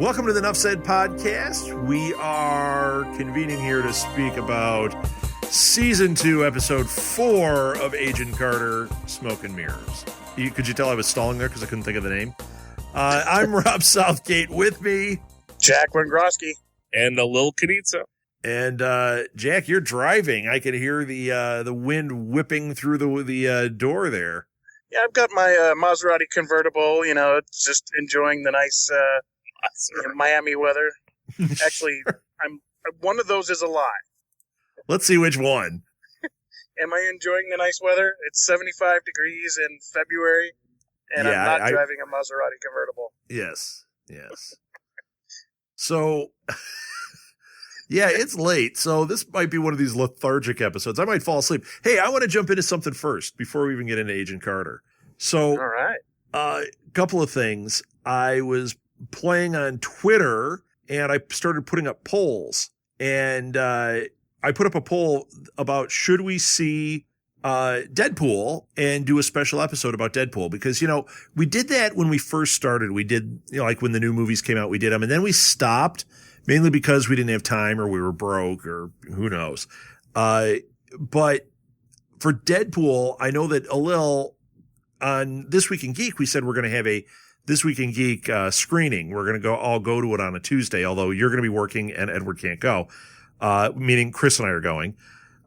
Welcome to the Nuff Said podcast. We are convening here to speak about Season 2, Episode 4 of Agent Carter, Smoke and Mirrors. Could you tell I was stalling there because I couldn't think of the name? I'm Rob Southgate. With me, Jack Wengrosky. And Alil Kunica. And Jack, you're driving. I can hear the wind whipping through the door there. Yeah, I've got my Maserati convertible. It's just enjoying the nice Miami weather. Actually, Sure. One of those is a lie. Let's see which one. Am I enjoying the nice weather? It's 75 degrees in February, and Yeah, I'm not driving a Maserati convertible. Yes. So, yeah, it's late. So this might be one of these lethargic episodes. I might fall asleep. Hey, I want to jump into something first before we even get into Agent Carter. So, All right. a couple of things. I was playing on Twitter, and I started putting up polls. And I put up a poll about should we see Deadpool and do a special episode about Deadpool, because, we did that when we first started. We did, like when the new movies came out, we did them, and then we stopped mainly because we didn't have time or we were broke or who knows. But for Deadpool, I know that Alil on This Week in Geek, we said we're going to have a This Week in Geek screening. We're going to all go to it on a Tuesday, although you're going to be working and Edward can't go, meaning Chris and I are going.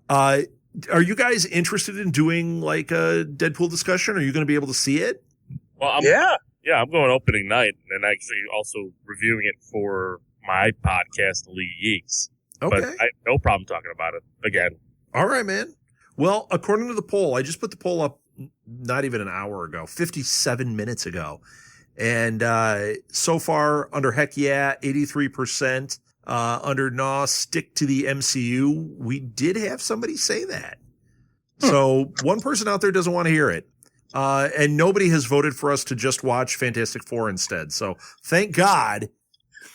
Are you guys interested in doing like a Deadpool discussion? Are you going to be able to see it? Well, I'm going opening night and actually also reviewing it for my podcast, League Geeks. Okay. But I have no problem talking about it again. All right, man. Well, according to the poll, I just put the poll up not even an hour ago, 57 minutes ago. And so far, under heck yeah, 83%. Under no, stick to the MCU. We did have somebody say that. So one person out there doesn't want to hear it. And nobody has voted for us to just watch Fantastic Four instead. So thank God.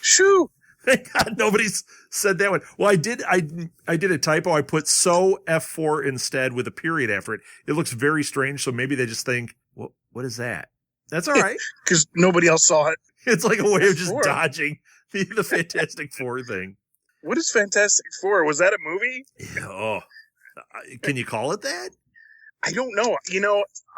Shoo! Thank God nobody's said that one. Well, I did a typo. I put so F4 instead with a period after it. It looks very strange. So maybe they just think, what is that? That's all right. Because nobody else saw it. It's like a way of just Four. dodging the Fantastic Four thing. What is Fantastic Four? Was that a movie? Oh, can you call it that? I don't know.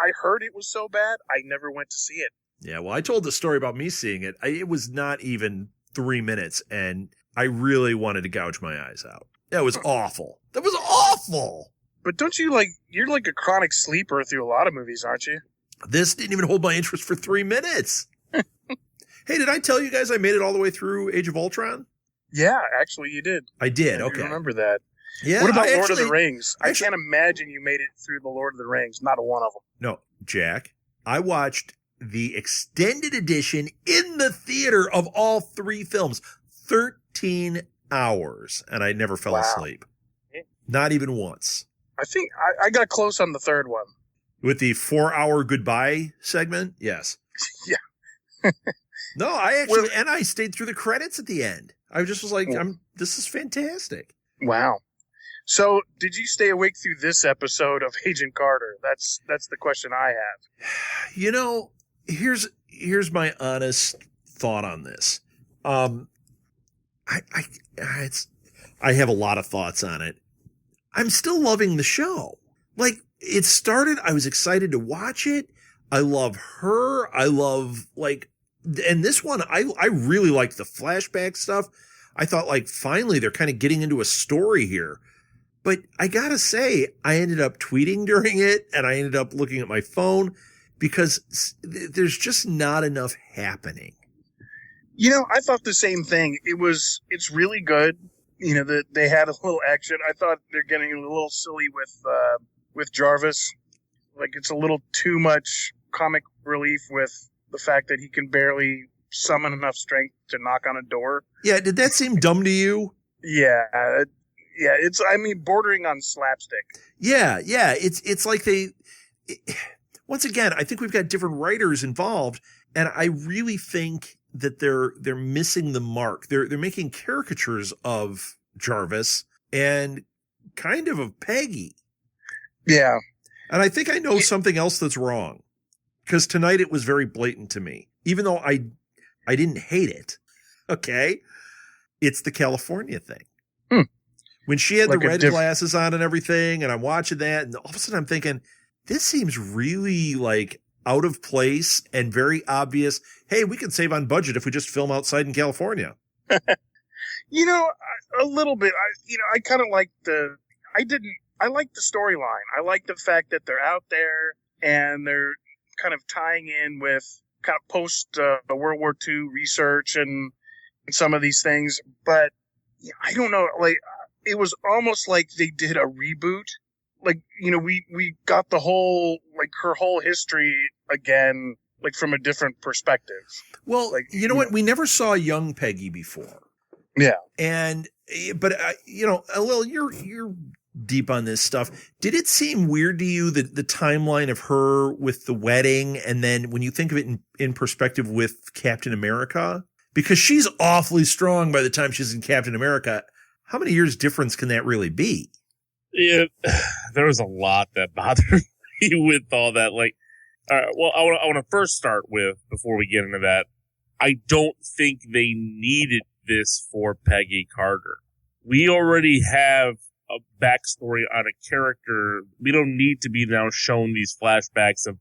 I heard it was so bad, I never went to see it. Yeah, well, I told the story about me seeing it. It was not even 3 minutes, and I really wanted to gouge my eyes out. That was awful. That was awful. But don't you you're like a chronic sleeper through a lot of movies, aren't you? This didn't even hold my interest for 3 minutes. Hey, did I tell you guys I made it all the way through Age of Ultron? Yeah, actually you did. I did, I okay. remember that. Yeah, What about Lord of the Rings? I actually- can't imagine you made it through the Lord of the Rings. Not a one of them. No, Jack, I watched the extended edition in the theater of all 3 films. 13 hours, and I never fell asleep. Not even once. I think I got close on the third one. With the 4-hour goodbye segment? Yes. Yeah. No, I stayed through the credits at the end. I just was like, this is fantastic. Wow. So, did you stay awake through this episode of Agent Carter? That's the question I have. Here's my honest thought on this. I have a lot of thoughts on it. I'm still loving the show. Like, it started, I was excited to watch it. I love her. I love, and this one, I really liked the flashback stuff. I thought, finally, they're kind of getting into a story here. But I gotta say, I ended up tweeting during it, and I ended up looking at my phone, because there's just not enough happening. I thought the same thing. It's really good. That they had a little action. I thought they're getting a little silly with Jarvis. It's a little too much comic relief with the fact that he can barely summon enough strength to knock on a door. Yeah, did that seem dumb to you? Yeah. It's bordering on slapstick. Yeah. It's like once again, I think we've got different writers involved, and I really think that they're missing the mark. They're making caricatures of Jarvis and kind of Peggy. Yeah. And I think I know something else that's wrong, because tonight it was very blatant to me, even though I didn't hate it. Okay. It's the California thing. When she had Like the red glasses on and everything, and I'm watching that, and all of a sudden I'm thinking, this seems really like out of place and very obvious. Hey, we can save on budget if we just film outside in California. You know, a little bit. I kind of like I like the storyline. I like the fact that they're out there and they're kind of tying in with kind of post World War II research and some of these things. But I don't know, like, it was almost like they did a reboot. Like, we got the whole, like, her whole history again, like, from a different perspective. Well, like, you know what? We never saw young Peggy before. Yeah. But Alil, you're deep on this stuff. Did it seem weird to you that the timeline of her with the wedding, and then when you think of it in perspective with Captain America? Because she's awfully strong by the time she's in Captain America. How many years difference can that really be? Yeah, there was a lot that bothered me with all that. Like, well, I want to first start with, before we get into that, I don't think they needed this for Peggy Carter. We already have a backstory on a character. We don't need to be now shown these flashbacks of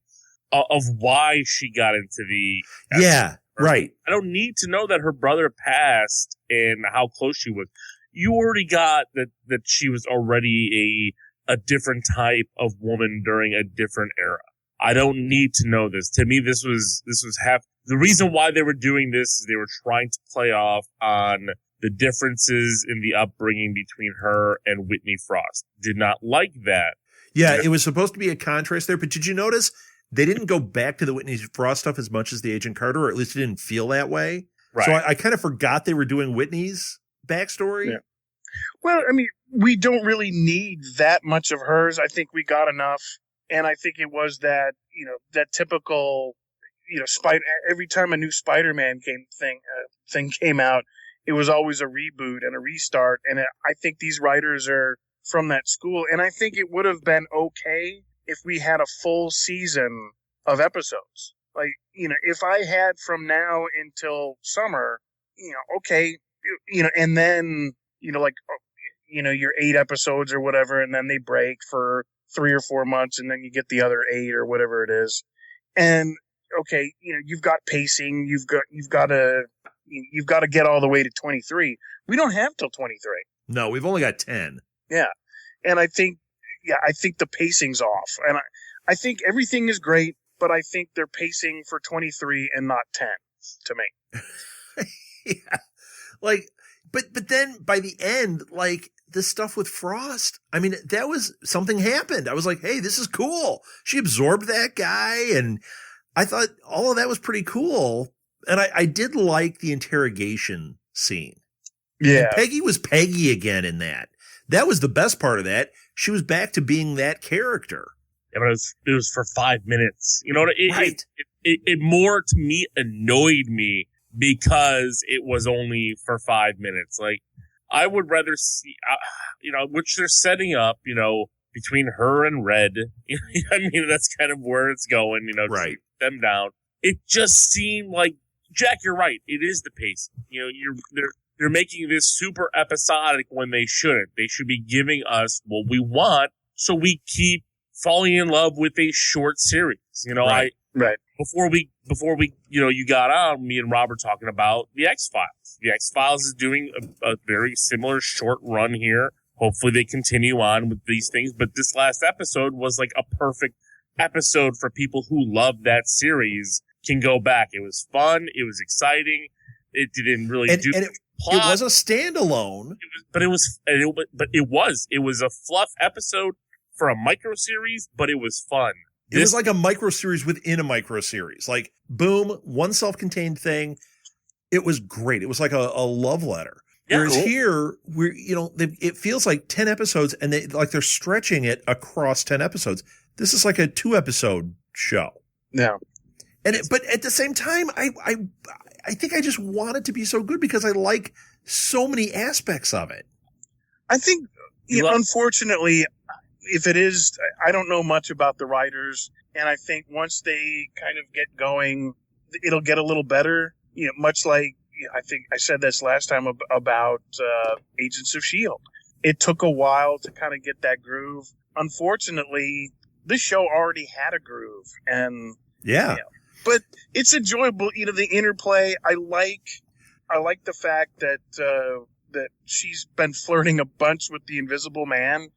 why she got into the. Yeah, right. I don't need to know that her brother passed and how close she was. You already got that she was already a different type of woman during a different era. I don't need to know this. To me, this was half the reason why they were doing this is they were trying to play off on the differences in the upbringing between her and Whitney Frost. Did not like that. Yeah, it was supposed to be a contrast there, but did you notice they didn't go back to the Whitney Frost stuff as much as the Agent Carter, or at least it didn't feel that way. Right. So I kind of forgot they were doing Whitney's backstory. Yeah. Well, I mean, we don't really need that much of hers. I think we got enough. And I think it was that, that typical, every time a new Spider-Man thing came out, it was always a reboot and a restart. And I think these writers are from that school. And I think it would have been okay if we had a full season of episodes. Like, if I had from now until summer, okay, and then, your 8 episodes or whatever, and then they break for 3 or 4 months, and then you get the other 8 or whatever it is. And okay, you've got pacing, you've got to get all the way to 23. We don't have till 23. No, we've only got 10. Yeah. And I think the pacing's off. And I think everything is great, but I think they're pacing for 23 and not 10 to me. Yeah. Like, but then by the end, like, the stuff with Frost, I mean, that was something happened. I was like, hey, this is cool. She absorbed that guy. And I thought all of that was pretty cool. And I did like the interrogation scene. Yeah. And Peggy was Peggy again in that. That was the best part of that. She was back to being that character. Yeah, but it was for 5 minutes. You know what? Right. It more to me annoyed me because it was only for 5 minutes. Like, I would rather see, which they're setting up, between her and Red. I mean, that's kind of where it's going, right. Them down. It just seemed like, Jack, you're right. It is the pace. They're making this super episodic when they shouldn't. They should be giving us what we want so we keep falling in love with a short series. Right. Right. Before we, you got on, me and Rob were talking about the X-Files. The X-Files is doing a very similar short run here. Hopefully they continue on with these things. But this last episode was like a perfect episode for people who love that series can go back. It was fun. It was exciting. It didn't really do plot. It was a standalone. It was a fluff episode for a micro series, but it was fun. It was like a micro series within a micro series. Like, boom, one self-contained thing. It was great. It was like a love letter. Yeah, Whereas cool. here, it feels like 10 episodes, and they're stretching it across 10 episodes. This is like a 2-episode show. Yeah. But at the same time, I think I just want it to be so good because I like so many aspects of it. I think, unfortunately, if it is, I don't know much about the writers, and I think once they kind of get going, it'll get a little better. Much like I think I said this last time about Agents of S.H.I.E.L.D. It took a while to kind of get that groove. Unfortunately, this show already had a groove, and but it's enjoyable. The interplay. I like the fact that that she's been flirting a bunch with the Invisible Man.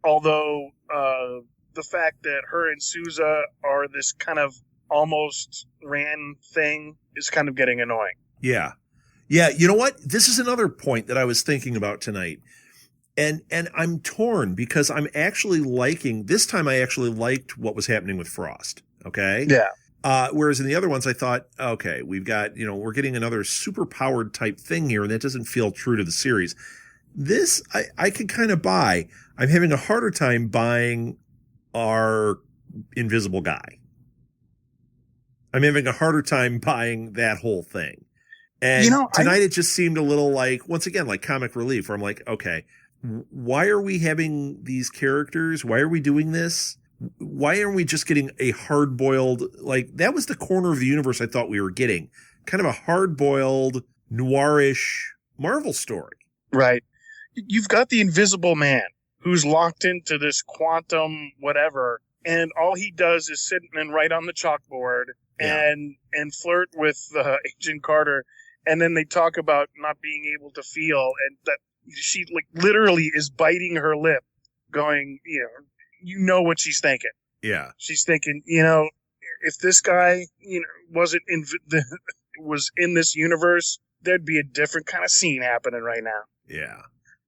Although the fact that her and Sousa are this kind of almost ran thing is kind of getting annoying. Yeah. You know what? This is another point that I was thinking about tonight. And I'm torn because I'm actually liking, this time I actually liked what was happening with Frost. Okay. Yeah. Whereas in the other ones, I thought, okay, we've got, we're getting another super powered type thing here, and that doesn't feel true to the series. This, I could kind of buy. I'm having a harder time buying our invisible guy. I'm having a harder time buying that whole thing. And tonight it just seemed a little like, once again, like comic relief, where I'm like, okay, why are we having these characters? Why are we doing this? Why aren't we just getting a hard-boiled, like, that was the corner of the universe I thought we were getting. Kind of a hard-boiled, noirish Marvel story. Right. You've got the Invisible Man who's locked into this quantum whatever, and all he does is sit and write on the chalkboard and flirt with Agent Carter, and then they talk about not being able to feel, and that she like literally is biting her lip, going, you know what she's thinking. Yeah. She's thinking, if this guy, wasn't was in this universe, there'd be a different kind of scene happening right now. Yeah.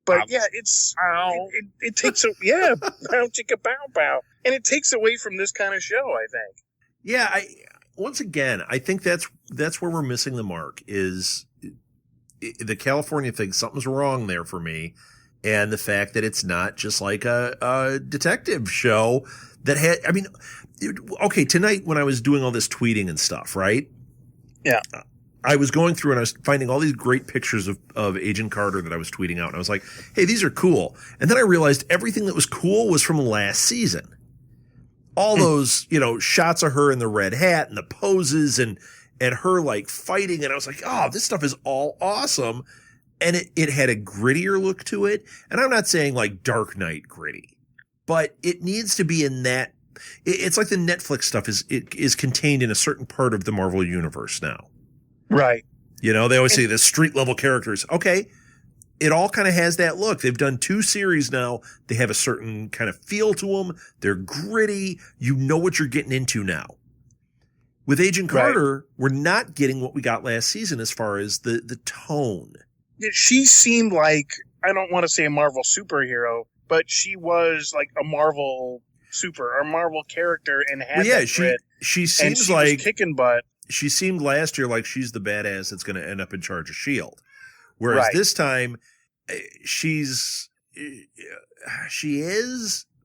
But it takes bow chicka bow bow, and it takes away from this kind of show, I think. Yeah. Once again, I think that's where we're missing the mark is the California thing. Something's wrong there for me. And the fact that it's not just like a detective show that had, okay, tonight when I was doing all this tweeting and stuff, right? Yeah. I was going through and I was finding all these great pictures of Agent Carter that I was tweeting out. And I was like, hey, these are cool. And then I realized everything that was cool was from last season. All those, shots of her in the red hat and the poses and her like fighting. And I was like, oh, this stuff is all awesome. And it had a grittier look to it. And I'm not saying like Dark Knight gritty, but it needs to be in that. It's like the Netflix stuff is contained in a certain part of the Marvel universe now. Right. They always say the street level characters. Okay. It all kind of has that look. They've done 2 series now. They have a certain kind of feel to them. They're gritty. You know what you're getting into now. With Agent Carter, we're not getting what we got last season as far as the tone. She seemed like, I don't want to say a Marvel superhero, but she was like a Marvel Marvel character and had that grit. She seems and she like was kicking butt. She seemed last year like she's the badass that's going to end up in charge of S.H.I.E.L.D. Whereas this time she is,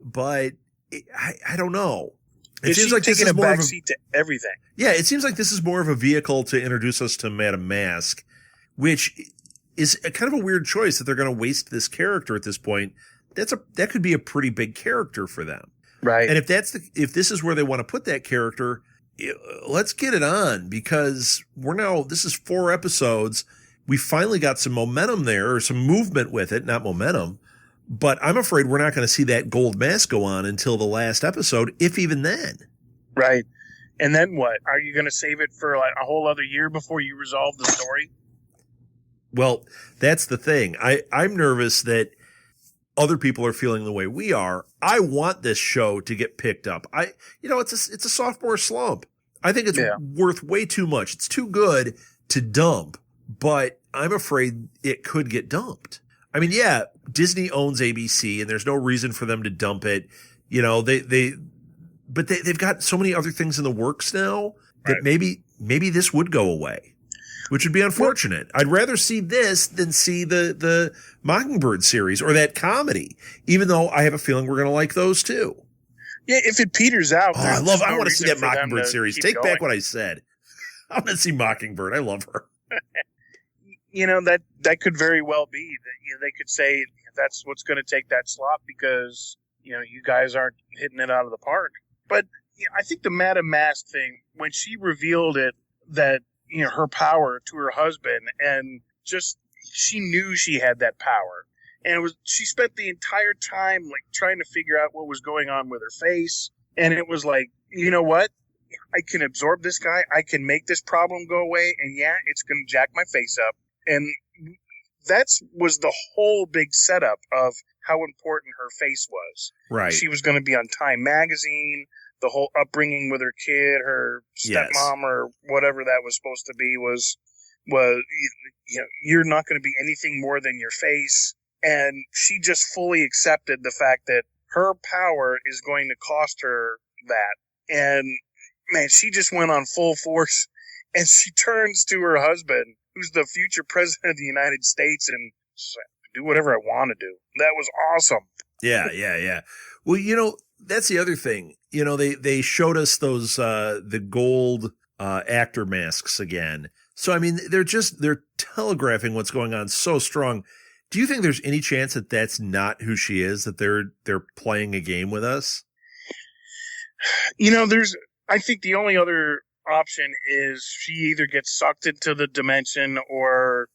but I don't know. It seems like taking a backseat to everything. Yeah, it seems like this is more of a vehicle to introduce us to Madame Mask, which is kind of a weird choice that they're going to waste this character at this point. That could be a pretty big character for them. Right. And if this is where they want to put that character, let's get it on, because this is 4 episodes. We finally got some momentum there, or some movement with it, not momentum, but I'm afraid we're not going to see that gold mask go on until the last episode, if even then. Right. And then what? Are you going to save it for like a whole other year before you resolve the story? Well, that's the thing. I'm nervous that other people are feeling the way we are. I want this show to get picked up. It's a sophomore slump. I think it's worth way too much. It's too good to dump, but I'm afraid it could get dumped. I mean, yeah, Disney owns ABC and there's no reason for them to dump it. But they've got so many other things in the works now that maybe this would go away, which would be unfortunate. I'd rather see this than see the Mockingbird series or that comedy, even though I have a feeling we're going to like those too. Yeah, if it peters out. I want to see that Mockingbird series. Take back what I said. I want to see Mockingbird. I love her. That could very well be that they could say that's what's going to take that slot because you guys aren't hitting it out of the park. But I think the Madame Mask thing, when she revealed it, that her power to her husband, and just she knew she had that power, and she spent the entire time like trying to figure out what was going on with her face, and it was like, you know what? I can absorb this guy. I can make this problem go away, and yeah, it's going to jack my face up. And that was the whole big setup of how important her face was. Right. She was going to be on Time Magazine. The whole upbringing with her kid, her stepmom, or whatever that was supposed to be, was you're not going to be anything more than your face. And she just fully accepted the fact that her power is going to cost her that. And man, she just went on full force, and she turns to her husband, who's the future president of the United States, and said, do whatever I want to do. That was awesome. Yeah. Well, that's the other thing. They showed us those the gold actor masks again. So I mean, they're telegraphing what's going on so strong. Do you think there's any chance that that's not who she is? That they're playing a game with us? I think the only other option is she either gets sucked into the dimension or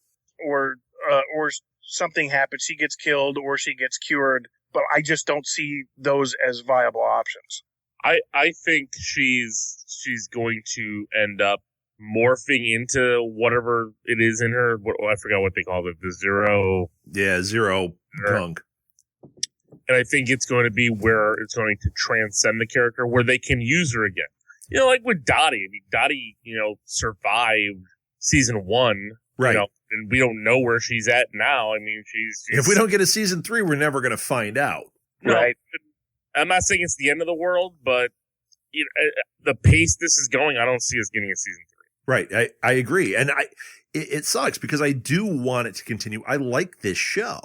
something happens. She gets killed or she gets cured. But I just don't see those as viable options. I think she's going to end up morphing into whatever it is in her. I forgot what they called it. The zero. Yeah, zero punk. And I think it's going to be where it's going to transcend the character, where they can use her again. Like with Dottie. I mean, Dottie, survived season 1. Right. And we don't know where she's at now. I mean, she's if we don't get a season 3, we're never going to find out. Right. I'm not saying it's the end of the world, but the pace this is going, I don't see us getting a season 3. Right. I agree. And it sucks because I do want it to continue. I like this show.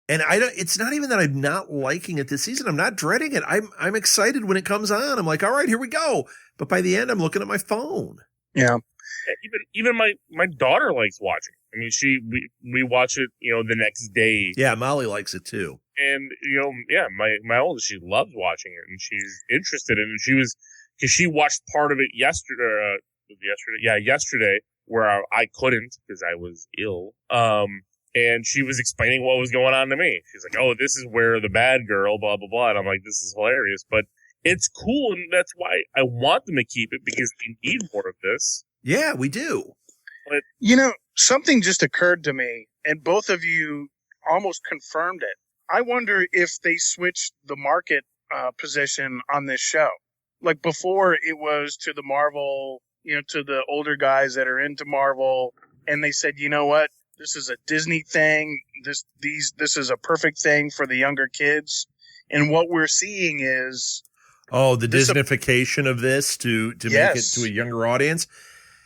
And it's not even that I'm not liking it this season. I'm not dreading it. I'm excited when it comes on. I'm like, all right, here we go. But by the end, I'm looking at my phone. Yeah. Even my daughter likes watching. I mean, we watch it, the next day. Yeah, Molly likes it too. And my oldest, she loves watching it, and she's interested in it. Because she watched part of it yesterday. Yesterday, where I couldn't because I was ill. And she was explaining what was going on to me. She's like, "Oh, this is where the bad girl, blah blah blah." And I'm like, "This is hilarious," but it's cool, and that's why I want them to keep it because they need more of this. Yeah, we do. But something just occurred to me, and both of you almost confirmed it. I wonder if they switched the market position on this show. Like before, it was to the Marvel, to the older guys that are into Marvel, and they said, you know what? This is a Disney thing. This is a perfect thing for the younger kids. And what we're seeing is the Disneyfication of this to make it to a younger audience.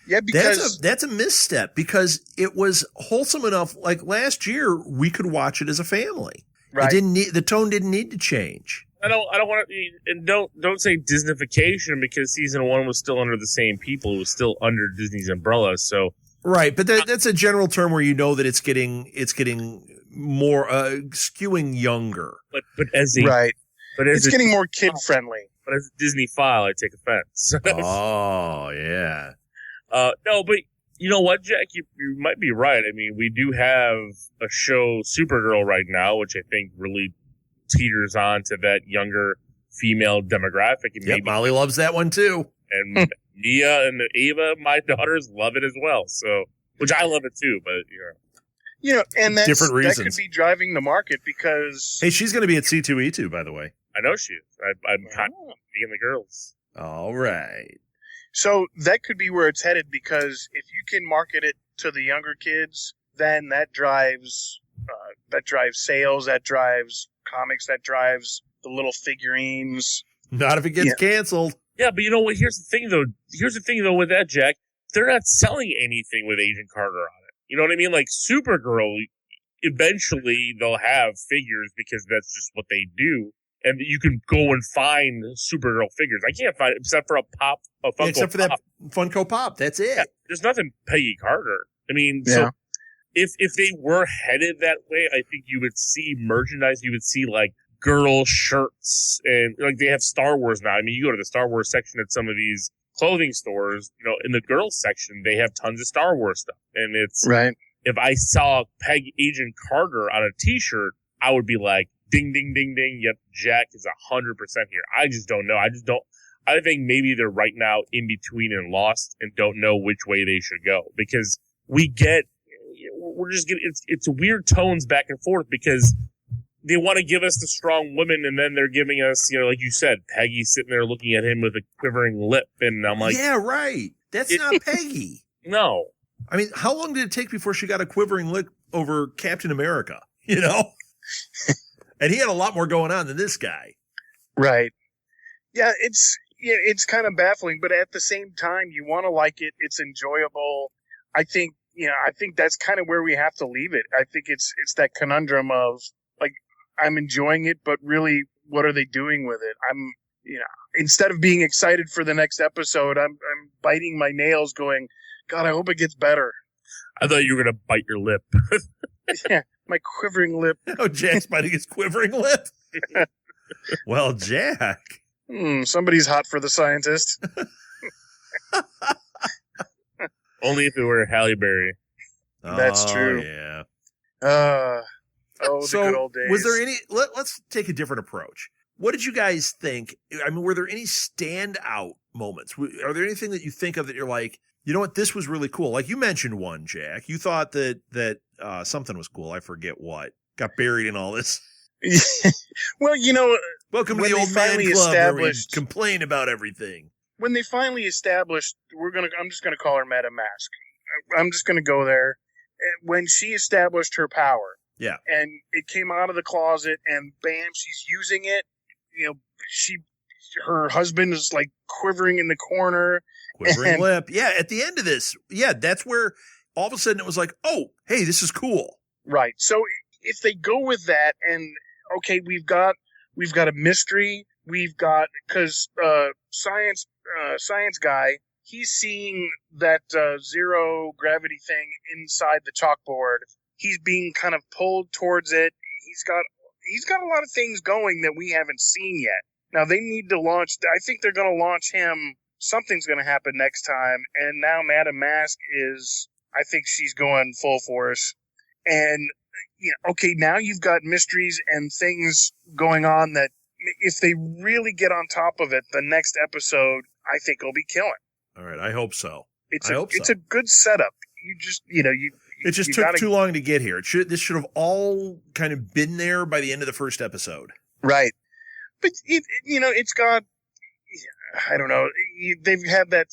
Yeah, because that's a misstep because it was wholesome enough. Like last year, we could watch it as a family. Right. The tone didn't need to change. I don't want to, and don't say Disneyfication because season 1 was still under the same people. It was still under Disney's umbrella. So right, but that's a general term where that it's getting more skewing younger. But as a right, but as it's getting more kid friendly. But as a Disney file, I take offense. Oh yeah. No, but you know what, Jack? You might be right. I mean, we do have a show, Supergirl, right now, which I think really teeters on to that younger female demographic. And maybe Molly loves that one too. And Mia and Ava, my daughters, love it as well. So, which I love it too, but and that's different reasons. That could be driving the market because hey, she's going to be at S2e4, by the way. I know she is. I'm being the girls. All right. So that could be where it's headed because if you can market it to the younger kids, then that drives sales, that drives comics, that drives the little figurines. Not if it gets canceled. Yeah, but you know what? Here's the thing, though. With that, Jack, they're not selling anything with Agent Carter on it. You know what I mean? Like Supergirl, eventually they'll have figures because that's just what they do. And you can go and find Supergirl figures. I can't find it except for a Funko Pop. Except for that Funko Pop. That's it. Yeah, there's nothing Peggy Carter. I mean, so if they were headed that way, I think you would see merchandise. You would see like girl shirts and like they have Star Wars now. I mean, you go to the Star Wars section at some of these clothing stores, in the girls section, they have tons of Star Wars stuff. And it's, right. If I saw Agent Carter on a t-shirt, I would be like, ding, ding, ding, ding. Yep. Jack is 100% here. I just don't know. I think maybe they're right now in between and lost and don't know which way they should go, because we're just getting, it's weird tones back and forth, because they want to give us the strong women, and then they're giving us, like you said, Peggy sitting there looking at him with a quivering lip, and I'm like, yeah, right. That's not Peggy. No. I mean, how long did it take before she got a quivering lip over Captain America? And he had a lot more going on than this guy. Right. Yeah, it's kind of baffling, but at the same time, you want to like it. It's enjoyable. I think that's kind of where we have to leave it. I think it's that conundrum of, like, I'm enjoying it, but really, what are they doing with it? Instead of being excited for the next episode, I'm biting my nails going, God, I hope it gets better. I thought you were going to bite your lip. Yeah, my quivering lip. Oh, Jack's biting his quivering lip? Well, Jack. Somebody's hot for the scientist. Only if it were Halle Berry. That's true. Yeah. The So, good old days. was there any? Let's take a different approach. What did you guys think? I mean, were there any standout moments? Are there anything that you think of that you're like, you know what, this was really cool? Like you mentioned one, Jack. You thought that something was cool. I forget what. Got buried in all this. Well, welcome to when the they old man finally club where we established- complain about everything. When they finally established, I'm just gonna call her Madame Mask. I'm just gonna go there. When she established her power, yeah, and it came out of the closet, and bam, she's using it. Her husband is like quivering in the corner, quivering lip. Yeah, at the end of this, yeah, that's where all of a sudden it was like, oh, hey, this is cool. Right. So if they go with that, and okay, we've got a mystery. We've got, because science guy, he's seeing that zero gravity thing inside the chalkboard. He's being kind of pulled towards it. He's got a lot of things going that we haven't seen yet. Now they need to launch. I think they're going to launch him. Something's going to happen next time. And now Madame Mask is, I think she's going full force. And okay, now you've got mysteries and things going on that, if they really get on top of it, the next episode, I think will be killing. All right, I hope so. It's a good setup. It just took too long to get here. This should have all kind of been there by the end of the first episode. Right. But it's got, I don't know. They've had that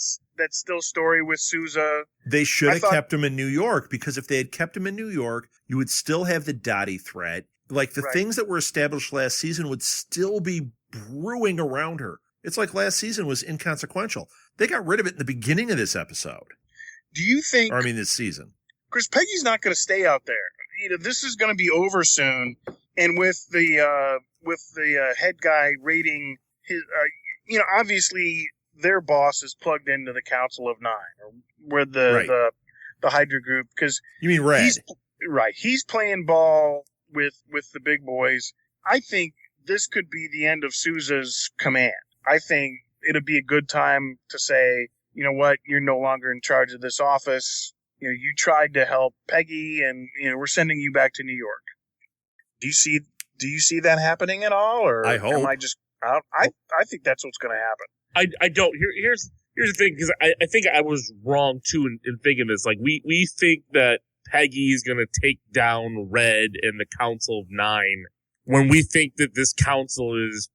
still story with Sousa. They should have kept him in New York, because if they had kept him in New York, you would still have the Dottie threat. Like the things that were established last season would still be brewing around her. It's like last season was inconsequential. They got rid of it in the beginning of this episode. Do you think? This season. Because Peggy's not going to stay out there. This is going to be over soon. And with the head guy rating his, obviously their boss is plugged into the Council of Nine, or where the Hydra group. Because you mean Red? He's playing ball with the big boys. I think this could be the end of Sousa's command. I think it'd be a good time to say, you know what, you're no longer in charge of this office. You tried to help Peggy, and we're sending you back to New York. Do you see that happening at all, or I hope. Am I just? I think that's what's going to happen. I don't. Here's the thing, because I think I was wrong too in thinking this. Like we think that Peggy is going to take down Red and the Council of Nine, when we think that this council is,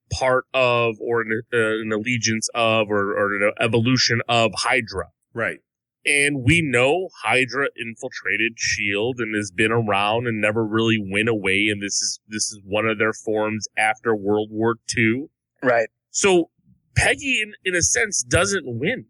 part of, or an allegiance of, or an evolution of Hydra. Right. And we know Hydra infiltrated S.H.I.E.L.D. and has been around and never really went away. And this is one of their forms after World War II. Right. So Peggy, in a sense, doesn't win.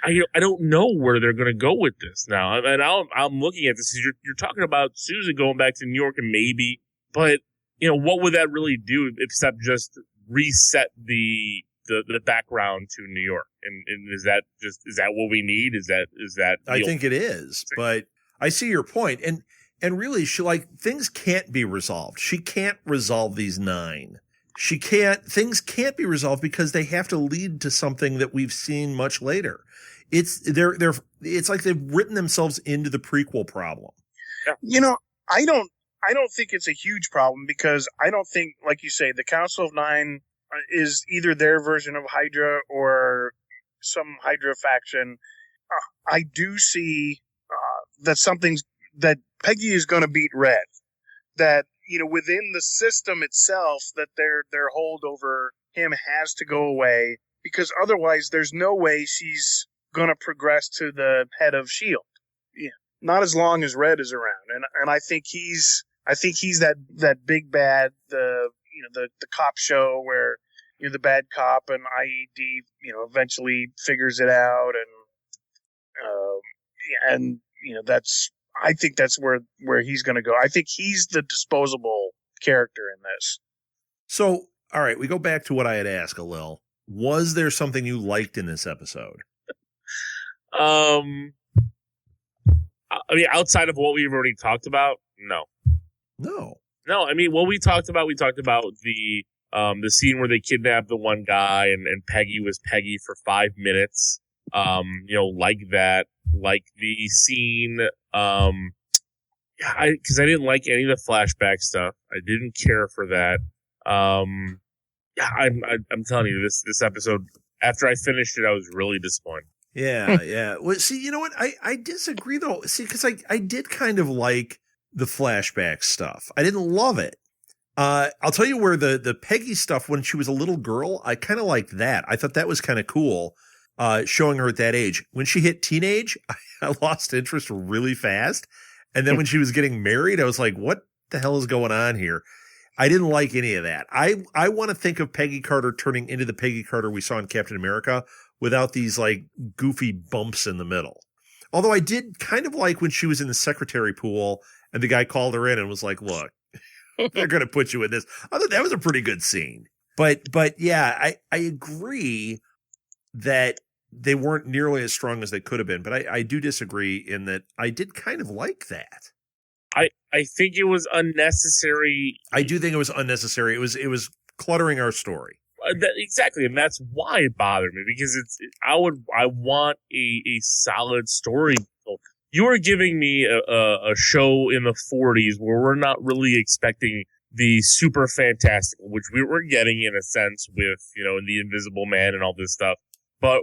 I don't know where they're going to go with this now. And I'm looking at this. You're talking about Susan going back to New York, and maybe, but what would that really do except just reset the background to New York? And is that what we need? Is that I think it is, but I see your point. And really, things can't be resolved. She can't resolve these 9. things can't be resolved because they have to lead to something that we've seen much later. It's like they've written themselves into the prequel problem. Yeah. I don't think it's a huge problem because I don't think, like you say, the Council of Nine is either their version of Hydra or some Hydra faction. I do see that Peggy is going to beat Red. That, within the system itself, that their hold over him has to go away, because otherwise there's no way she's going to progress to the head of S.H.I.E.L.D. Yeah. Not as long as Red is around. And I think he's that big bad, the cop show where, the bad cop and IED, eventually figures it out. I think that's where he's going to go. I think he's the disposable character in this. So, all right, we go back to what I had asked, Alil. Was there something you liked in this episode? I mean, outside of what we've already talked about, no. I mean, what we talked about the scene where they kidnapped the one guy and Peggy was Peggy for 5 minutes. Like that, like the scene, because I didn't like any of the flashback stuff. I didn't care for that. I'm telling you, this episode, after I finished it, I was really disappointed. Yeah. Well, see, you know what? I disagree though. See, because I did kind of like the flashback stuff. I didn't love it. I'll tell you where the Peggy stuff, when she was a little girl, I kind of liked that. I thought that was kind of cool, showing her at that age. When she hit teenage, I lost interest really fast. And then when she was getting married, I was like, what the hell is going on here? I didn't like any of that. I want to think of Peggy Carter turning into the Peggy Carter we saw in Captain America without these like goofy bumps in the middle. Although I did kind of like when she was in the secretary pool and the guy called her in and was like, look, they're going to put you in this. I thought that was a pretty good scene. But yeah, I agree that they weren't nearly as strong as they could have been. But I do disagree in that I did kind of like that. I think it was unnecessary. I do think it was unnecessary. It was cluttering our story. Exactly, and that's why it bothered me, because I want a solid story. You are giving me a show in the 40s where we're not really expecting the super fantastical, which we were getting in a sense with, the Invisible Man and all this stuff. But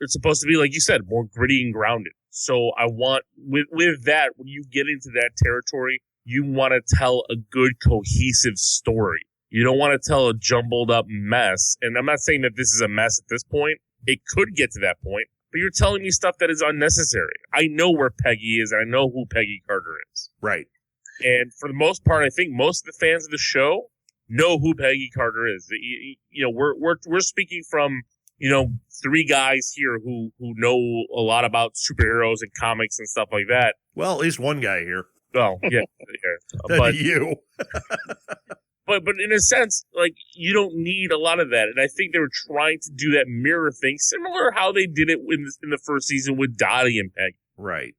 it's supposed to be, like you said, more gritty and grounded. So I want, with that, when you get into that territory, you want to tell a good, cohesive story. You don't want to tell a jumbled up mess. And I'm not saying that this is a mess at this point. It could get to that point, but you're telling me stuff that is unnecessary. I know where Peggy is, and I know who Peggy Carter is. Right. And for the most part, I think most of the fans of the show know who Peggy Carter is. We're speaking from, three guys here who know a lot about superheroes and comics and stuff like that. Well, at least one guy here. Well, yeah. But you. But in a sense, like, you don't need a lot of that. And I think they were trying to do that mirror thing, similar how they did it in the first season with Dottie and Peggy. Right.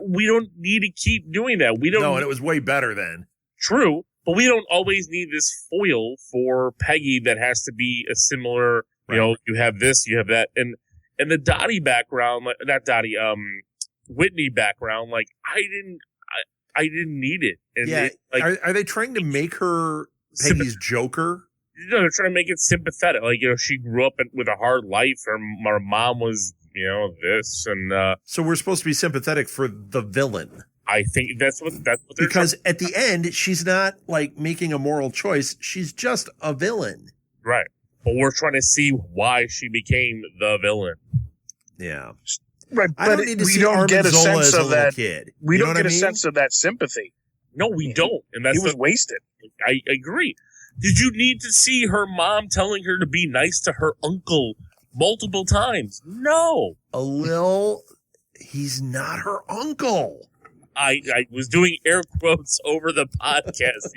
We don't need to keep doing that. And it was way better then. True, but we don't always need this foil for Peggy that has to be a similar, right. You have this, you have that. And the Dottie background, like, not Dottie, Whitney background, like, I didn't need it. And yeah. Are they trying to make her Peggy's Joker? They're trying to make it sympathetic. Like, she grew up with a hard life. Her mom was, this and. So we're supposed to be sympathetic for the villain. I think that's what they're because at the end, she's not like making a moral choice. She's just a villain. Right. But we're trying to see why she became the villain. Yeah. Right. I don't need to see Armin Zola as a little kid. We don't get a sense of that sympathy. No, we don't. And that's he was wasted. I agree. Did you need to see her mom telling her to be nice to her uncle multiple times? No. Alil, he's not her uncle. I was doing air quotes over the podcast.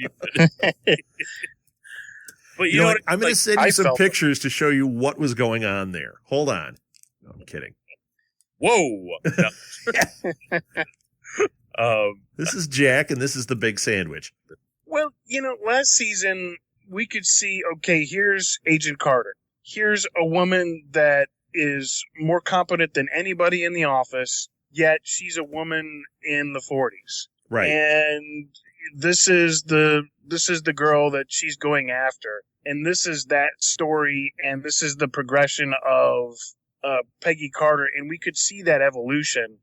But you know what? I'm going to send you some pictures to show you what was going on there. Hold on. No, I'm kidding. Whoa. No. This is Jack, and this is the big sandwich. Well, last season we could see, okay, here's Agent Carter. Here's a woman that is more competent than anybody in the office, yet she's a woman in the 40s. Right. And this is the girl that she's going after. And this is that story, and this is the progression of Peggy Carter, and we could see that evolution.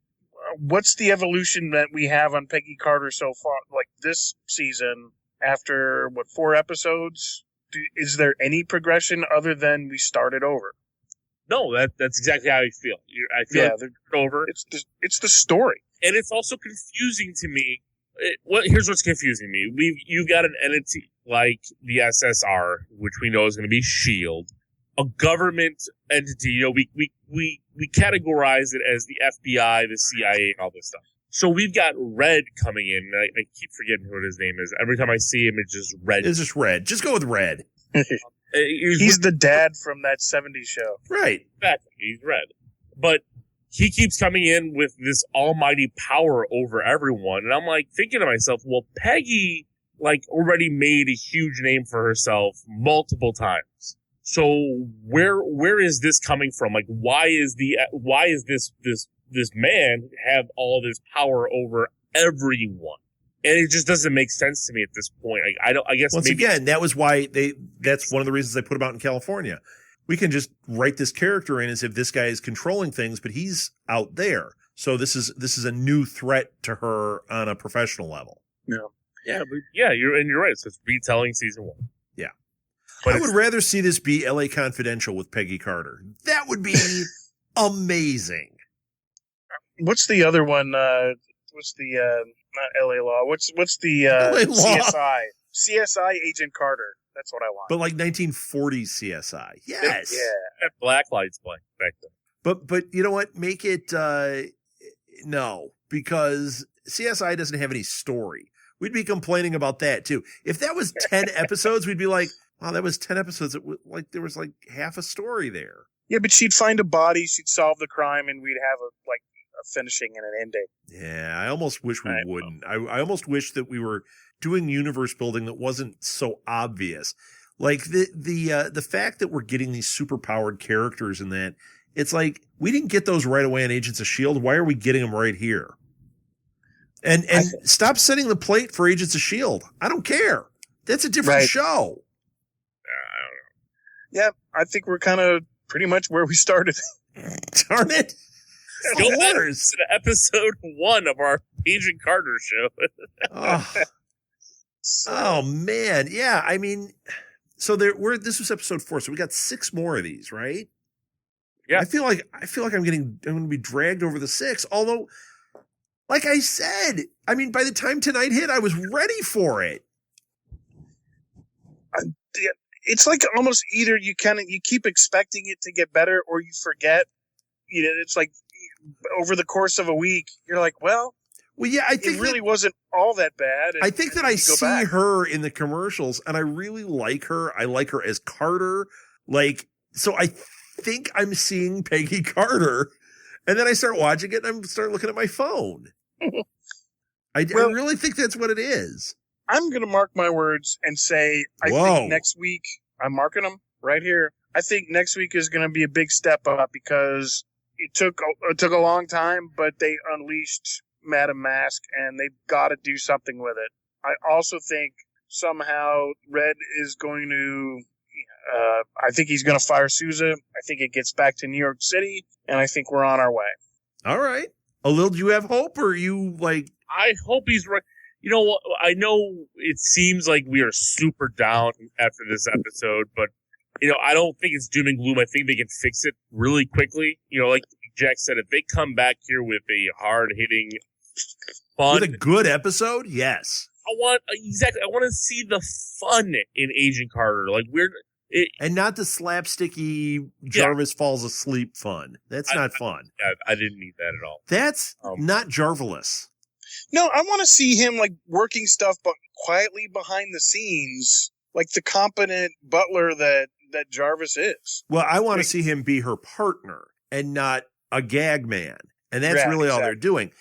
What's the evolution that we have on Peggy Carter so far, like this season, after, 4 episodes? Is there any progression other than we started over? No, that's exactly how I feel. I feel like it's over. It's the story. And it's also confusing to me. Here's what's confusing me. You've got an entity like the SSR, which we know is going to be S.H.I.E.L.D., a government entity. You know, we categorize it as the FBI, the CIA, and all this stuff. So we've got Red coming in. I keep forgetting what his name is. Every time I see him, it's just Red. It's just Red. Just go with Red. He's the dad from that 70s show. Right. Exactly. He's Red. But he keeps coming in with this almighty power over everyone. And I'm like thinking to myself, well, Peggy already made a huge name for herself multiple times. So where is this coming from? Like, why is this man have all this power over everyone? And it just doesn't make sense to me at this point. I guess once again, that was why that's one of the reasons they put him out in California. We can just write this character in as if this guy is controlling things, but he's out there. So this is a new threat to her on a professional level. Yeah, but you're right. So it's retelling season 1. Yeah. But I would rather see this be LA Confidential with Peggy Carter. That would be amazing. What's the other one? What's the not LA Law? What's the LA Law. CSI Agent Carter? That's what I want. But like 1940s CSI. Yes. Yeah. Black lights back then. But you know what? Make it no, because CSI doesn't have any story. We'd be complaining about that too. If that was 10 episodes, we'd be like, wow, that was 10 episodes. There was half a story there. Yeah, but she'd find a body, she'd solve the crime, and we'd have a finishing and an ending. Yeah, I almost wish we wouldn't. I almost wish that we were doing universe building that wasn't so obvious. Like the fact that we're getting these super powered characters in that, it's like we didn't get those right away in Agents of S.H.I.E.L.D. Why are we getting them right here? And stop setting the plate for Agents of S.H.I.E.L.D. I don't care. That's a different show. I don't know. Yeah, I think we're kind of pretty much where we started. Darn it. Go back to episode 1 of our Agent Carter show. Oh man. Yeah. I mean, so this was episode 4. So we got 6 more of these, right? Yeah. I feel like I'm going to be dragged over the 6. Although, like I said, I mean, by the time tonight hit, I was ready for it. It's like almost either you keep expecting it to get better or you forget. You know, it's like over the course of a week, you're like, well, yeah, I think it really wasn't all that bad. I think that I see her in the commercials and I really like her. I like her as Carter. So I think I'm seeing Peggy Carter. And then I start watching it and I start looking at my phone. I really think that's what it is. I'm going to mark my words and say, I think next week, I'm marking them right here. I think next week is going to be a big step up because it took a long time, but they unleashed Madam Mask and they've got to do something with it. I also think somehow Red is going to, I think he's going to fire Sousa. I think it gets back to New York City and I think we're on our way. All right. Alil, do you have hope or are you like? I hope he's right. You know what? I know it seems like we are super down after this episode, but you know, I don't think it's doom and gloom. I think they can fix it really quickly. You know, like Jack said, if they come back here with a hard-hitting, fun, with a good episode, yes. I want to see the fun in Agent Carter. And not the slapsticky Jarvis falls asleep fun. That's not fun. I didn't need that at all. That's not Jarvelous. No, I want to see him working stuff, but quietly behind the scenes, like the competent butler that Jarvis is. Well, I want to see him be her partner and not a gag man. And that's really all they're doing.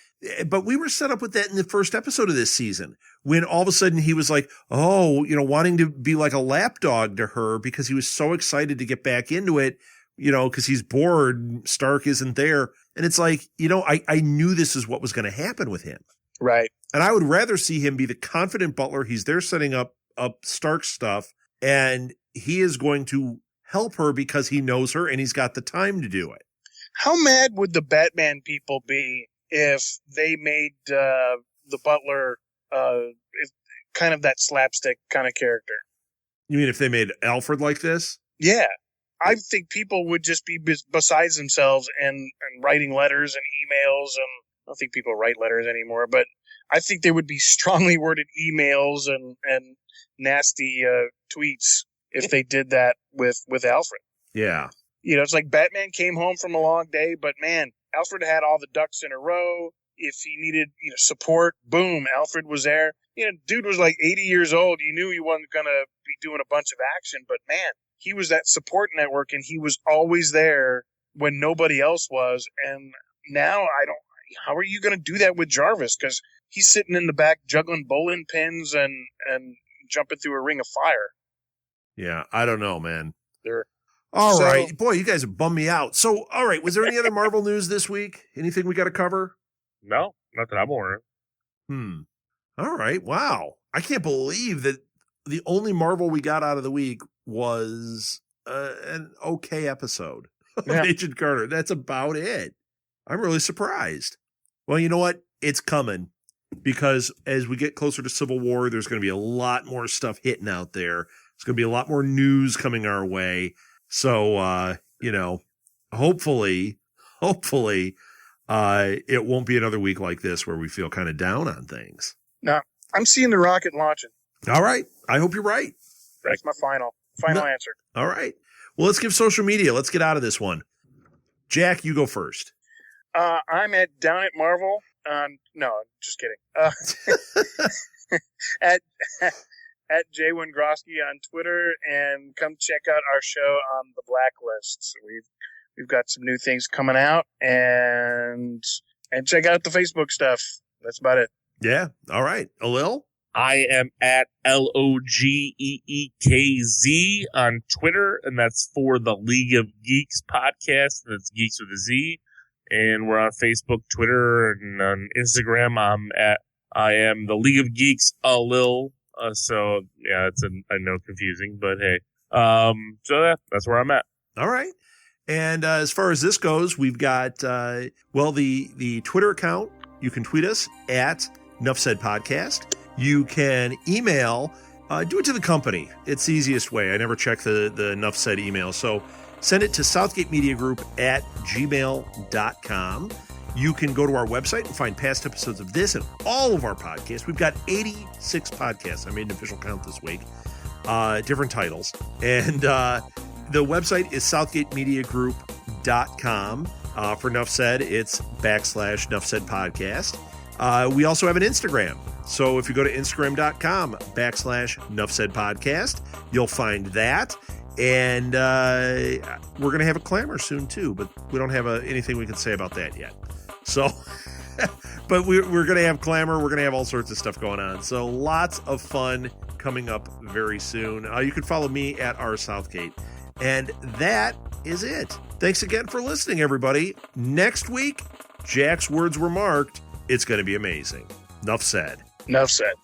But we were set up with that in the first episode of this season, when all of a sudden he was like, oh, wanting to be like a lapdog to her because he was so excited to get back into it, because he's bored. Stark isn't there. And it's like, I knew this is what was going to happen with him. Right. And I would rather see him be the confident butler. He's there setting up Stark stuff, and he is going to help her because he knows her and he's got the time to do it. How mad would the Batman people be if they made the butler kind of that slapstick kind of character? You mean if they made Alfred like this? Yeah. I think people would just be besides themselves and writing letters and emails. And I don't think people write letters anymore, but I think there would be strongly worded emails and nasty tweets if they did that with Alfred. Yeah. It's like Batman came home from a long day, but man, Alfred had all the ducks in a row. If he needed, support, boom, Alfred was there. Dude was like 80 years old. You knew he wasn't going to be doing a bunch of action, but man, he was that support network and he was always there when nobody else was. And now how are you going to do that with Jarvis? Because he's sitting in the back juggling bowling pins and jumping through a ring of fire. Yeah, I don't know, man. All right. Boy, you guys have bummed me out. So, all right, was there any other Marvel news this week? Anything we got to cover? No, not that I'm aware of. All right. Wow. I can't believe that the only Marvel we got out of the week was an okay episode of Agent Carter. That's about it. I'm really surprised. Well, you know what? It's coming, because as we get closer to Civil War, there's going to be a lot more stuff hitting out there. There's going to be a lot more news coming our way. So, hopefully, it won't be another week like this where we feel kind of down on things. No, I'm seeing the rocket launching. All right. I hope you're right. That's my final answer. All right. Well, let's give social media. Let's get out of this one. Jack, you go first. I'm at Down at Marvel. No, just kidding. At Jay Wengrosky on Twitter, and come check out our show on the Blacklist. We've got some new things coming out, and check out the Facebook stuff. That's about it. Yeah. All right. Alil? I am at LOGEEKZ on Twitter, and that's for the League of Geeks podcast. That's Geeks with a Z. And we're on Facebook, Twitter, and on Instagram. I am the League of Geeks Alil. So yeah, I know confusing, but hey. So that's where I'm at. All right. And as far as this goes, we've got the Twitter account. You can tweet us at Nuff Said Podcast. You can email, do it to the company. It's the easiest way. I never check the Nuff Said email. So send it to southgatemediagroup@gmail.com. You can go to our website and find past episodes of this and all of our podcasts. We've got 86 podcasts. I made an official count this week. Different titles. And the website is southgatemediagroup.com. For Nuff Said, it's /Nuff Said Podcast. We also have an Instagram. So if you go to instagram.com/Nuff Said Podcast, you'll find that. And we're going to have a clamor soon, too. But we don't have anything we can say about that yet. So, but we're going to have clamor. We're going to have all sorts of stuff going on. So lots of fun coming up very soon. You can follow me at @Southgate. And that is it. Thanks again for listening, everybody. Next week, Jack's words were marked. It's going to be amazing. Nuff said. Nuff said.